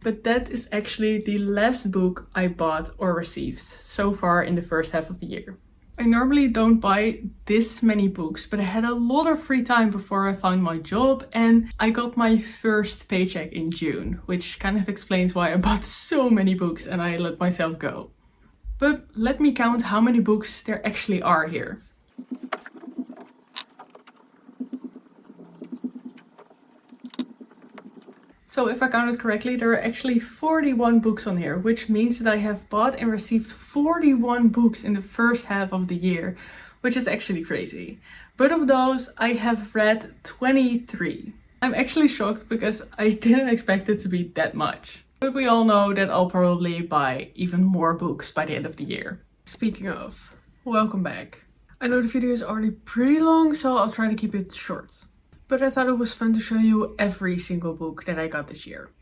But that is actually the last book I bought or received so far in the first half of the year. I normally don't buy this many books, but I had a lot of free time before I found my job and I got my first paycheck in June, which kind of explains why I bought so many books and I let myself go. But let me count how many books there actually are here. So if I counted correctly, there are actually 41 books on here, which means that I have bought and received 41 books in the first half of the year, which is actually crazy. But of those, I have read 23. I'm actually shocked because I didn't expect it to be that much. But we all know that I'll probably buy even more books by the end of the year. Speaking of, welcome back. I know the video is already pretty long, so I'll try to keep it short. But I thought it was fun to show you every single book that I got this year.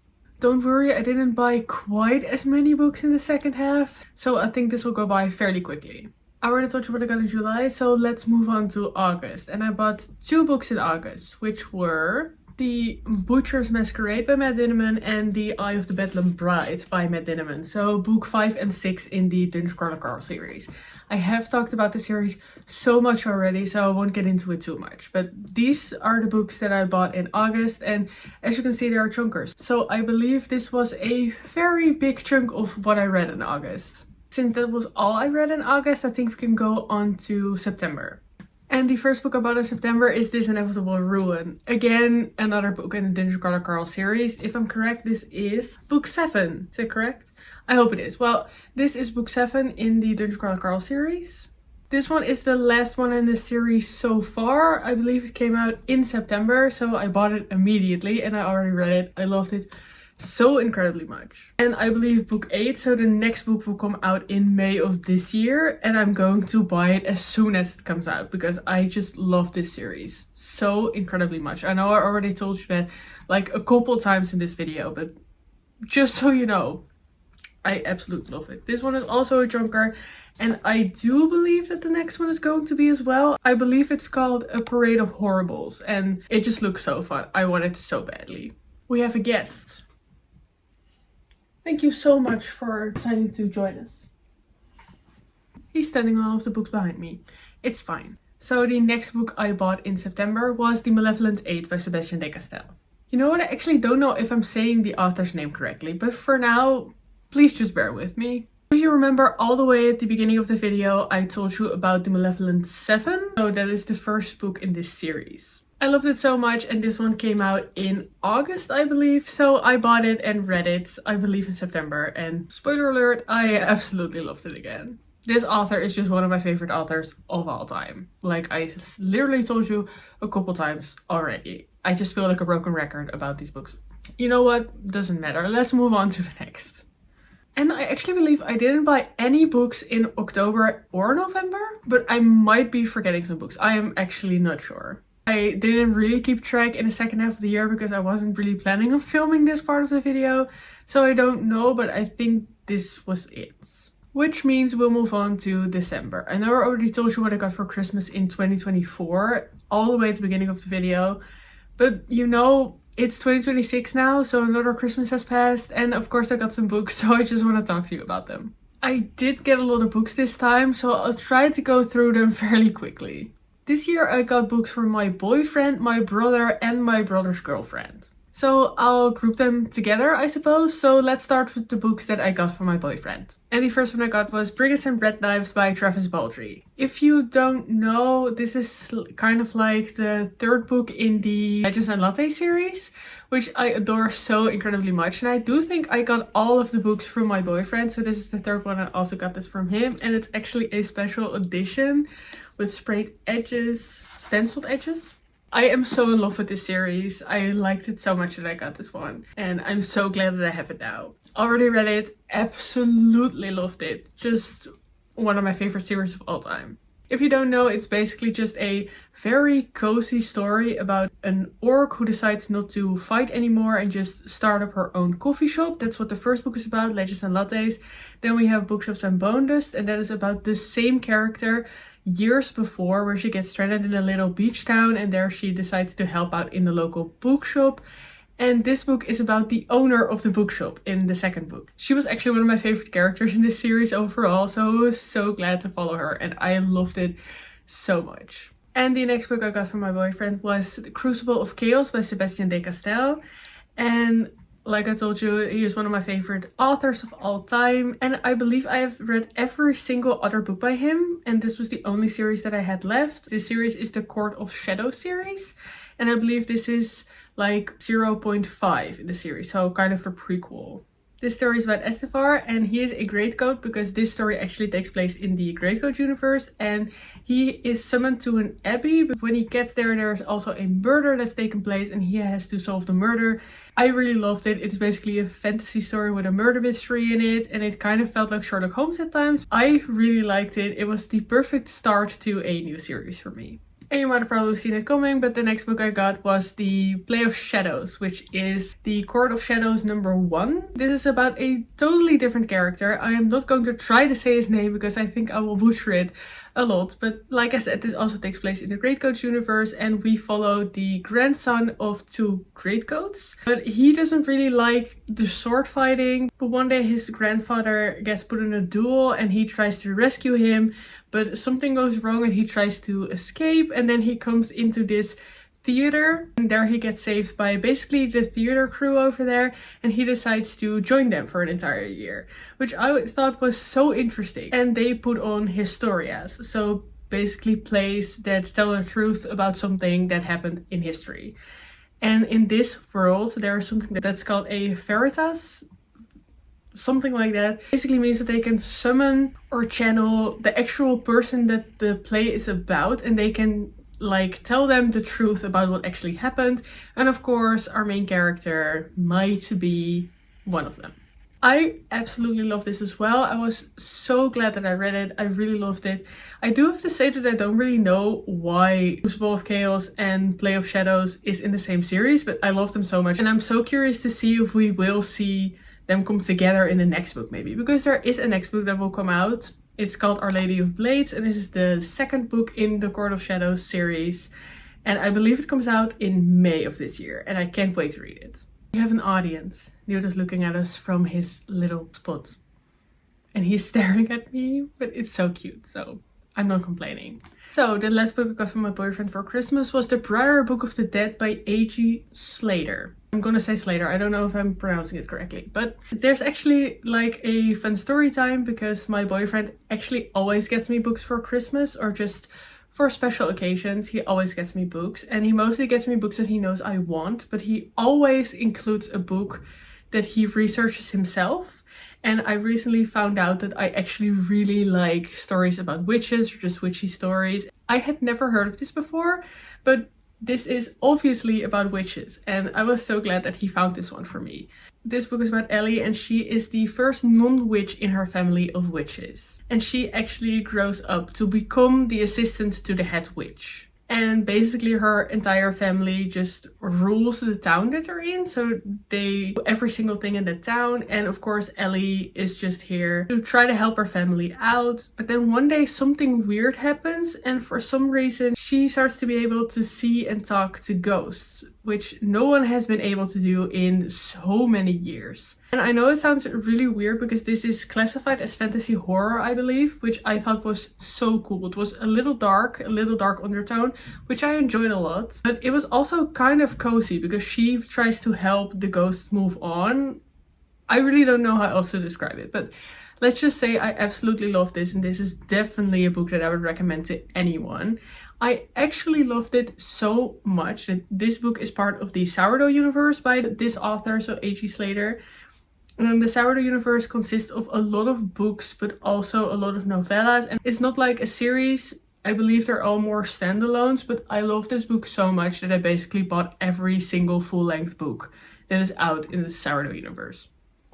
Don't worry, I didn't buy quite as many books in the second half, so I think this will go by fairly quickly. I already told you what I got in July, so let's move on to August. And I bought 2 books in August, which were The Butcher's Masquerade by Matt Dinniman and The Eye of the Bedlam Bride by Matt Dinniman. So book 5 and 6 in the Dungeon Crawler Girl series. I have talked about the series so much already, so I won't get into it too much. But these are the books that I bought in August, and as you can see, they are chunkers. So I believe this was a very big chunk of what I read in August. Since that was all I read in August, I think we can go on to September. And the first book I bought in September is This Inevitable Ruin. Again, another book in the Dungeon Crawler Girl series. If I'm correct, this is book 7. Is that correct? I hope it is. Well, this is book 7 in the Dungeon Crawler Girl series. This one is the last one in the series so far. I believe it came out in September, so I bought it immediately and I already read it. I loved it so incredibly much. And I believe book 8, so the next book will come out in May of this year, and I'm going to buy it as soon as it comes out because I just love this series so incredibly much. I know I already told you that like a couple times in this video, but just so you know, I absolutely love it. This one is also a junker, and I do believe that the next one is going to be as well. I believe it's called A Parade of Horribles, and it just looks so fun. I want it so badly. We have a guest. Thank you so much for deciding to join us. He's standing on all of the books behind me. It's fine. So the next book I bought in September was The Malevolent Eight by Sebastian de Castell. You know what? I actually don't know if I'm saying the author's name correctly, but for now, please just bear with me. If you remember all the way at the beginning of the video, I told you about The Malevolent Seven. So that is the first book in this series. I loved it so much, and this one came out in August, I believe. So I bought it and read it, I believe in September. And spoiler alert, I absolutely loved it again. This author is just one of my favorite authors of all time. Like I literally told you a couple times already. I just feel like a broken record about these books. You know what? Doesn't matter. Let's move on to the next. And I actually believe I didn't buy any books in October or November, but I might be forgetting some books. I am actually not sure. I didn't really keep track in the second half of the year because I wasn't really planning on filming this part of the video. So I don't know, but I think this was it. Which means we'll move on to December. I know I already told you what I got for Christmas in 2024, all the way at the beginning of the video. But you know, it's 2026 now, so another Christmas has passed. And of course I got some books, so I just want to talk to you about them. I did get a lot of books this time, so I'll try to go through them fairly quickly. This year I got books from my boyfriend, my brother, and my brother's girlfriend. So I'll group them together, I suppose. So let's start with the books that I got from my boyfriend. And the first one I got was Brigands and Bread Knives by Travis Baldree. If you don't know, this is kind of like the third book in the Legends and Latte series, which I adore so incredibly much. And I do think I got all of the books from my boyfriend. So this is the third one. I also got this from him. And it's actually a special edition with sprayed edges, stenciled edges. I am so in love with this series. I liked it so much that I got this one. And I'm so glad that I have it now. Already read it. Absolutely loved it. Just one of my favorite series of all time. If you don't know, it's basically just a very cozy story about an orc who decides not to fight anymore and just start up her own coffee shop. That's what the first book is about, Legends and Lattes. Then we have Bookshops and Bone Dust, and that is about the same character years before, where she gets stranded in a little beach town, and there she decides to help out in the local bookshop. And this book is about the owner of the bookshop in the second book. She was actually one of my favorite characters in this series overall, so I was so glad to follow her, and I loved it so much. And the next book I got from my boyfriend was The Crucible of Chaos by Sebastian de Castell. And like I told you, he is one of my favorite authors of all time. And I believe I have read every single other book by him. And this was the only series that I had left. This series is the Court of Shadows series. And I believe this is like 0.5 in the series. So kind of a prequel. This story is about Estefar, and he is a greatcoat because this story actually takes place in the greatcoat universe, and he is summoned to an abbey. But when he gets there, there's also a murder that's taken place and he has to solve the murder. I really loved it. It's basically a fantasy story with a murder mystery in it, and it kind of felt like Sherlock Holmes at times. I really liked it. It was the perfect start to a new series for me. And you might have probably seen it coming, but the next book I got was The Play of Shadows, which is the Court of Shadows #1. This is about a totally different character. I am not going to try to say his name because I think I will butcher it a lot. But like I said, this also takes place in the Greatcoats universe, and we follow the grandson of two Greatcoats. But he doesn't really like the sword fighting. But one day his grandfather gets put in a duel and he tries to rescue him. But something goes wrong and he tries to escape, and then he comes into this theater, and there he gets saved by basically the theater crew over there, and he decides to join them for an entire year, which I thought was so interesting. And they put on historias, so basically plays that tell the truth about something that happened in history. And in this world there's something that's called a veritas. Something like that. Basically means that they can summon or channel the actual person that the play is about, and they can like tell them the truth about what actually happened. And of course our main character might be one of them. I absolutely love this as well. I was so glad that I read it. I really loved it. I do have to say that I don't really know why Crucible of Chaos and Play of Shadows is in the same series, but I love them so much, and I'm so curious to see if we will see them come together in the next book maybe. Because there is a next book that will come out. It's called Our Lady of Blades, and this is the second book in the Court of Shadows series. And I believe it comes out in May of this year, and I can't wait to read it. We have an audience. Newt is looking at us from his little spot. And he's staring at me, but it's so cute, so I'm not complaining. So the last book I got from my boyfriend for Christmas was The Briar Book of the Dead by A.G. Slater. I'm gonna say Slater, I don't know if I'm pronouncing it correctly, but there's actually like a fun story time because my boyfriend actually always gets me books for Christmas or just for special occasions. He always gets me books, and he mostly gets me books that he knows I want, but he always includes a book that he researches himself. And I recently found out that I actually really like stories about witches or just witchy stories. I had never heard of this before, but this is obviously about witches, and I was so glad that he found this one for me. This book is about Ellie, and she is the first non-witch in her family of witches. And she actually grows up to become the assistant to the head witch. And basically her entire family just rules the town that they're in. So they do every single thing in the town. And of course Ellie is just here to try to help her family out. But then one day something weird happens. And for some reason she starts to be able to see and talk to ghosts, which no one has been able to do in so many years. And I know it sounds really weird because this is classified as fantasy horror, I believe, which I thought was so cool. It was a little dark undertone, which I enjoyed a lot. But it was also kind of cozy because she tries to help the ghosts move on. I really don't know how else to describe it, but let's just say I absolutely love this, and this is definitely a book that I would recommend to anyone. I actually loved it so much that this book is part of the Sourdough universe by this author, so A.G. Slater. The Sourdough universe consists of a lot of books, but also a lot of novellas, and it's not like a series. I believe they're all more standalones, but I love this book so much that I basically bought every single full-length book that is out in the Sourdough universe.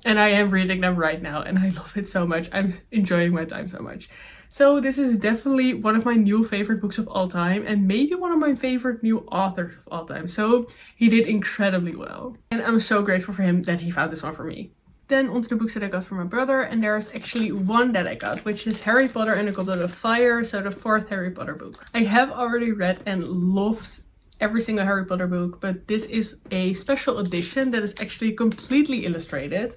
And I am reading them right now, and I love it so much. I'm enjoying my time so much. So this is definitely one of my new favorite books of all time, and maybe one of my favorite new authors of all time. So he did incredibly well, and I'm so grateful for him that he found this one for me. Then onto the books that I got from my brother, and there's actually one that I got, which is Harry Potter and the Goblet of Fire, so the 4th Harry Potter book. I have already read and loved every single Harry Potter book, but this is a special edition that is actually completely illustrated.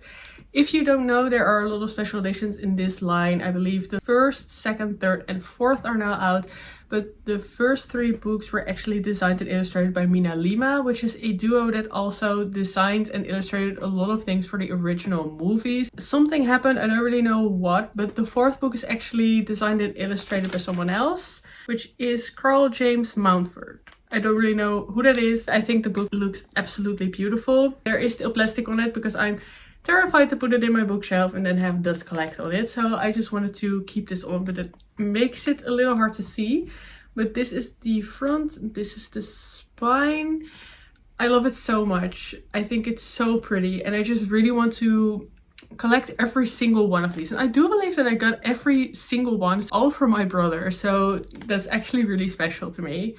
If you don't know, there are a lot of special editions in this line. I believe the 1st, 2nd, 3rd and 4th are now out, but the first 3 books were actually designed and illustrated by Mina Lima, which is a duo that also designed and illustrated a lot of things for the original movies. Something happened, I don't really know what, but the 4th book is actually designed and illustrated by someone else, which is Carl James Mountford. I don't really know who that is. I think the book looks absolutely beautiful. There is still plastic on it because I'm terrified to put it in my bookshelf and then have dust collect on it. So I just wanted to keep this on, but it makes it a little hard to see. But this is the front, this is the spine. I love it so much. I think it's so pretty, and I just really want to collect every single one of these. And I do believe that I got every single one all from my brother, so that's actually really special to me.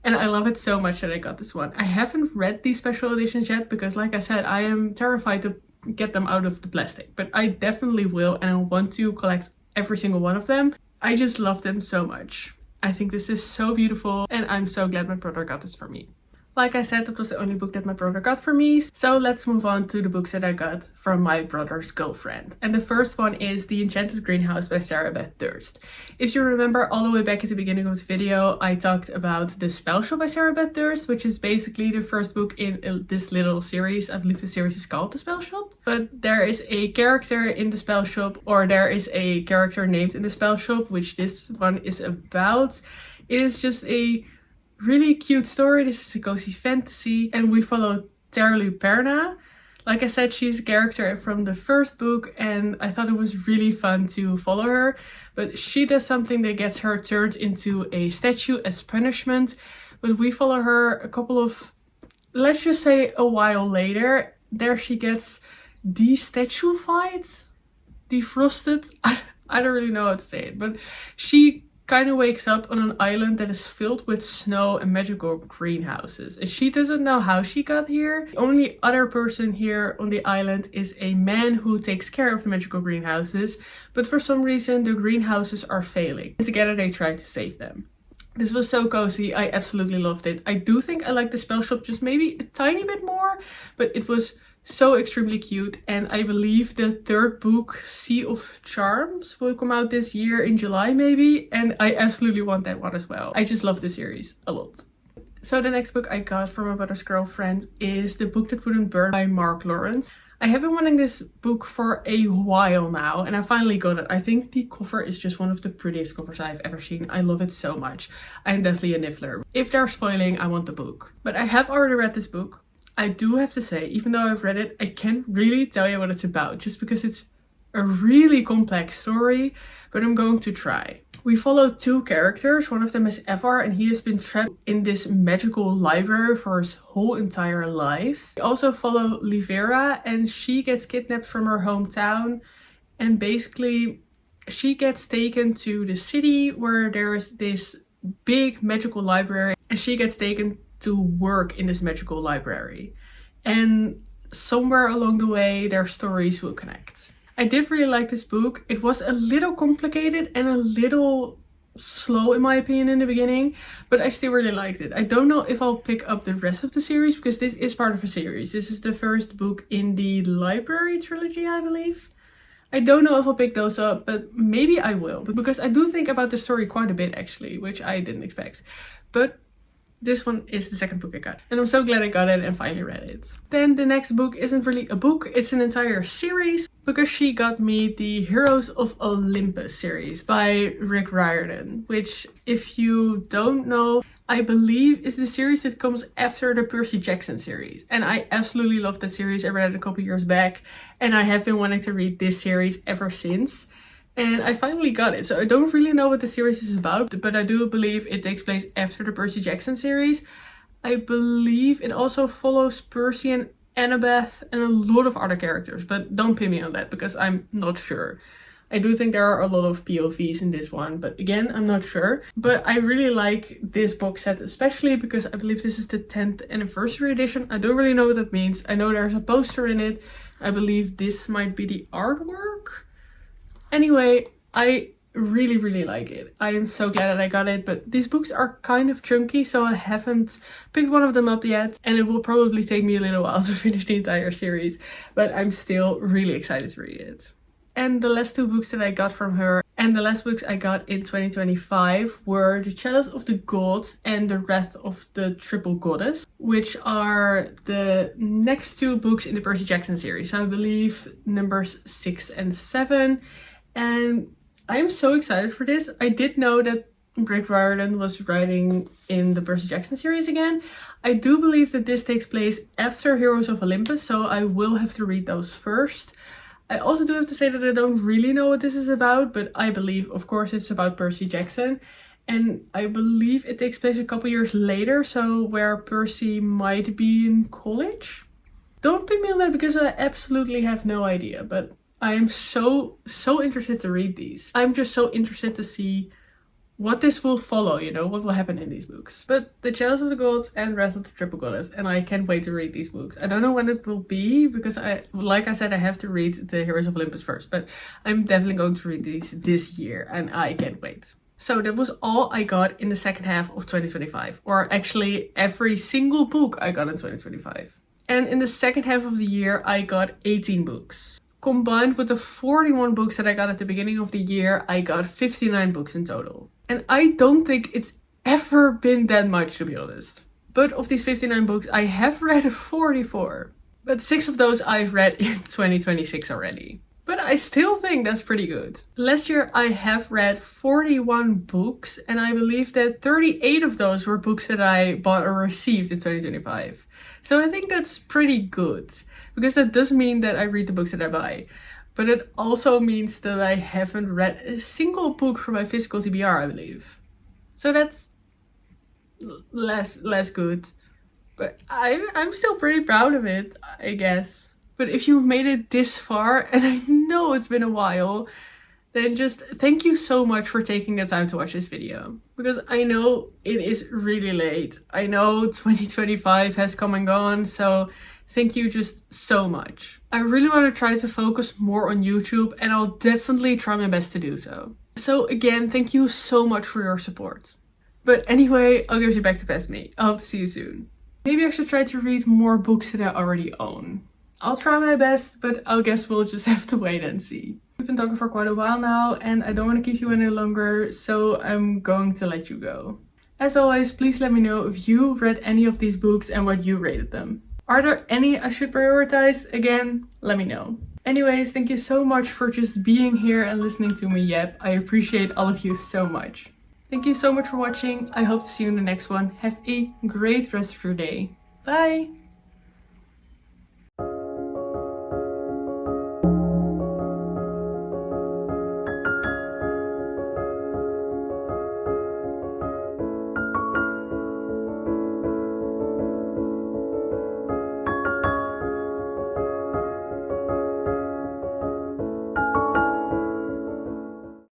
And I love it so much that I got this one. I haven't read these special editions yet because, like I said, I am terrified to get them out of the plastic, but I definitely will, and I want to collect every single one of them. I just love them so much. I think this is so beautiful, and I'm so glad my brother got this for me. Like I said, that was the only book that my brother got for me. So let's move on to the books that I got from my brother's girlfriend. And the first one is The Enchanted Greenhouse by Sarah Beth Durst. If you remember all the way back at the beginning of the video, I talked about The Spell Shop by Sarah Beth Durst, which is basically the first book in this little series. I believe the series is called The Spell Shop. But there is a character in The Spell Shop, or there is a character named in The Spell Shop, which this one is about. It is just a really cute story. This is a cozy fantasy, and we follow Terelu Perna. Like I said, she's a character from the first book, and I thought it was really fun to follow her. But she does something that gets her turned into a statue as punishment. But we follow her a couple of, let's just say a while later. There she gets de-statuified, defrosted. I don't really know how to say it, but she kind of wakes up on an island that is filled with snow and magical greenhouses. And she doesn't know how she got here. The only other person here on the island is a man who takes care of the magical greenhouses. But for some reason the greenhouses are failing. And together they try to save them. This was so cozy. I absolutely loved it. I do think I like the spell shop just maybe a tiny bit more. But it was so extremely cute, and I believe the third book, Sea of Charms, will come out this year in July maybe, and I absolutely want that one as well. I just love this series a lot. So the next book I got from my brother's girlfriend is The Book That Wouldn't Burn by Mark Lawrence. I have been wanting this book for a while now, and I finally got it. I think the cover is just one of the prettiest covers I've ever seen. I love it so much. I'm definitely a niffler. If they're spoiling, I want the book. But I have already read this book. I do have to say, even though I've read it, I can't really tell you what it's about, just because it's a really complex story, but I'm going to try. We follow two characters. One of them is Evar, and he has been trapped in this magical library for his whole entire life. We also follow Livera, and she gets kidnapped from her hometown, and basically she gets taken to the city where there is this big magical library, and she gets taken to work in this magical library, and somewhere along the way their stories will connect. I did really like this book. It was a little complicated and a little slow in my opinion in the beginning, but I still really liked it. I don't know if I'll pick up the rest of the series because this is part of a series. This is the first book in the library trilogy, I believe. I don't know if I'll pick those up, but maybe I will, because I do think about the story quite a bit actually, which I didn't expect. But this one is the second book I got, and I'm so glad I got it and finally read it. Then the next book isn't really a book, it's an entire series, because she got me the Heroes of Olympus series by Rick Riordan, which, if you don't know, I believe is the series that comes after the Percy Jackson series. And I absolutely love that series. I read it a couple years back, and I have been wanting to read this series ever since. And I finally got it. So I don't really know what the series is about, but I do believe it takes place after the Percy Jackson series. I believe it also follows Percy and Annabeth and a lot of other characters, but don't pin me on that because I'm not sure. I do think there are a lot of POVs in this one, but again, I'm not sure. But I really like this box set, especially because I believe this is the 10th anniversary edition. I don't really know what that means. I know there's a poster in it. I believe this might be the artwork. Anyway, I really like it. I am so glad that I got it, but these books are kind of chunky, so I haven't picked one of them up yet, and it will probably take me a little while to finish the entire series, but I'm still really excited to read it. And the last two books that I got from her, and the last books I got in 2025, were The Chalice of the Gods and The Wrath of the Triple Goddess, which are the next two books in the Percy Jackson series. I believe numbers 6 and 7. And I am so excited for this. I did know that Rick Riordan was writing in the Percy Jackson series again. I do believe that this takes place after Heroes of Olympus, so I will have to read those first. I also do have to say that I don't really know what this is about, but I believe, of course, it's about Percy Jackson. And I believe it takes place a couple years later, so where Percy might be in college. Don't pick me on that because I absolutely have no idea, but I am so interested to read these. I'm just so interested to see what this will follow, you know, what will happen in these books. But The Chalice of the Gods and Wrath of the Triple Goddess, and I can't wait to read these books. I don't know when it will be, because like I said, I have to read the Heroes of Olympus first, but I'm definitely going to read these this year, and I can't wait. So that was all I got in the second half of 2025, or actually every single book I got in 2025. And in the second half of the year, I got 18 books. Combined with the 41 books that I got at the beginning of the year, I got 59 books in total. And I don't think it's ever been that much, to be honest. But of these 59 books, I have read 44. But 6 of those I've read in 2026 already. But I still think that's pretty good. Last year I have read 41 books, and I believe that 38 of those were books that I bought or received in 2025. So I think that's pretty good, because that does mean that I read the books that I buy. But it also means that I haven't read a single book from my physical TBR, I believe. So that's less good. But I'm still pretty proud of it, I guess. But if you've made it this far, and I know it's been a while, then just thank you so much for taking the time to watch this video. Because I know it is really late. I know 2025 has come and gone, so thank you just so much. I really want to try to focus more on YouTube, and I'll definitely try my best to do so. So again, thank you so much for your support. But anyway, I'll give you back to past me. I hope to see you soon. Maybe I should try to read more books that I already own. I'll try my best, but I guess we'll just have to wait and see. We've been talking for quite a while now, and I don't want to keep you any longer, so I'm going to let you go. As always, please let me know if you read any of these books and what you rated them. Are there any I should prioritize? Again, let me know. Anyways, thank you so much for just being here and listening to me yep. I appreciate all of you so much. Thank you so much for watching. I hope to see you in the next one. Have a great rest of your day. Bye!